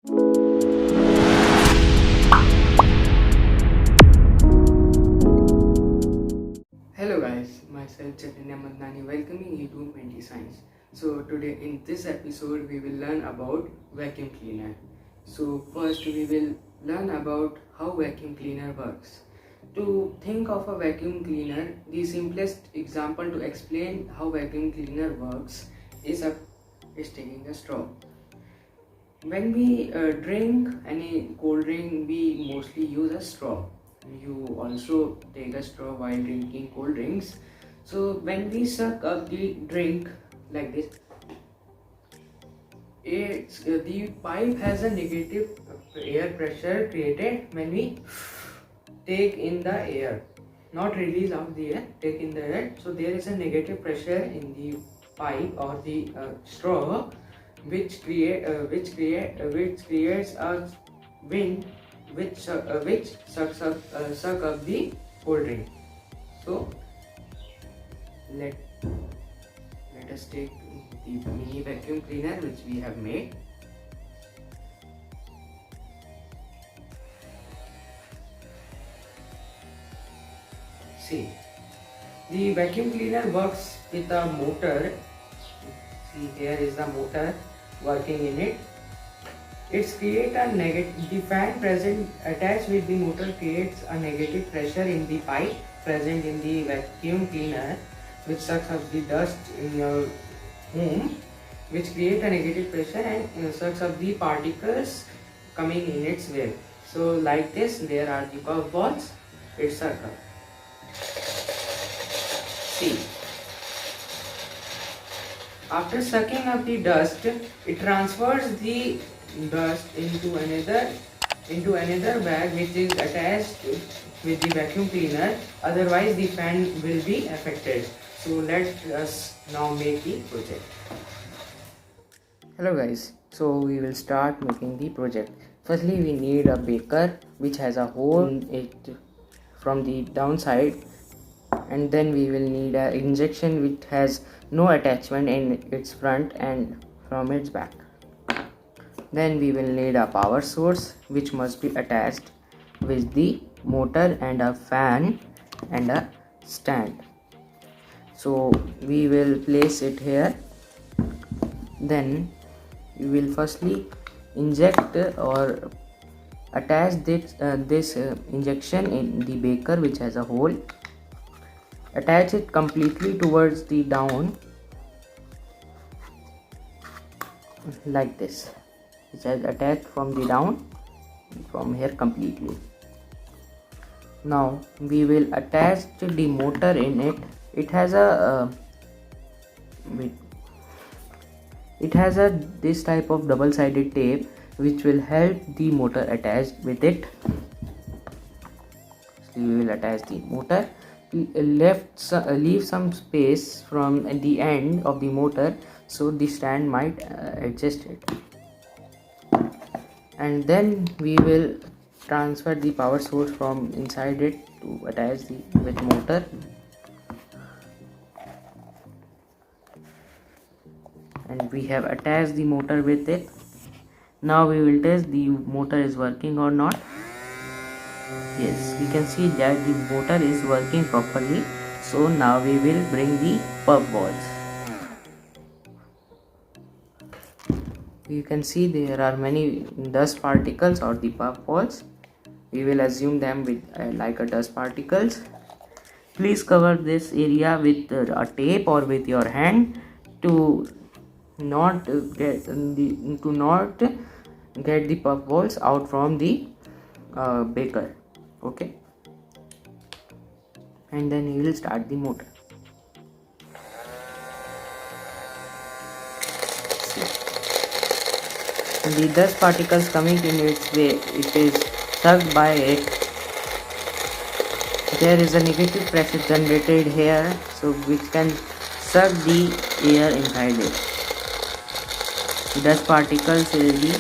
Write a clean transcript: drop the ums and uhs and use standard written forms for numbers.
Hello guys, myself Chaitanya Mandani welcoming you to Menti Science. So today in this episode we will learn about vacuum cleaner. So first we will learn about how vacuum cleaner works. To think of a vacuum cleaner, the simplest example to explain how vacuum cleaner works is taking a straw. When we drink any cold drink, we mostly use a straw. You also take a straw while drinking cold drinks. So when we suck up the drink like this, the pipe has a negative air pressure created when we take in the air, not release out the air, take in the air. So there is a negative pressure in the pipe or the straw, which creates a wind which suck up the cold drink. So let us take the mini vacuum cleaner which we have made. See, the vacuum cleaner works with a motor. See, here is the motor working in it. It's create a negative. The fan present attached with the motor creates a negative pressure in the pipe present in the vacuum cleaner, which sucks up the dust in your home, which create a negative pressure and sucks up the particles coming in its way. So like this, there are the puff balls. It's circle. See. After sucking up the dust, it transfers the dust into another bag which is attached with the vacuum cleaner. Otherwise the fan will be affected. So let us now make the project. Hello guys, so we will start making the project. Firstly we need a beaker which has a hole in it from the downside, and then we will need an injection which has no attachment in its front and from its back. Then we will need a power source which must be attached with the motor and a fan and a stand. So we will place it here. Then we will firstly inject or attach this injection in the beaker which has a hole. Attach it completely towards the down like this. It has attached from the down from here completely. Now we will attach the motor in it. It has this type of double-sided tape which will help the motor attached with it. So we will attach the motor. Leave some space from the end of the motor so the stand might adjust it. And then we will transfer the power source from inside it to attach with motor. And we have attached the motor with it. Now we will test the motor is working or not. Yes, we can see that the motor is working properly. So now we will bring the puff balls. You can see there are many dust particles or the puff balls. We will assume them with like a dust particles. Please cover this area with a tape or with your hand to not get the puff balls out from the beaker. Okay, and then you will start the motor. The dust particles coming in its way, it is sucked by it. There is a negative pressure generated here, so which can suck the air inside it. The dust particles will be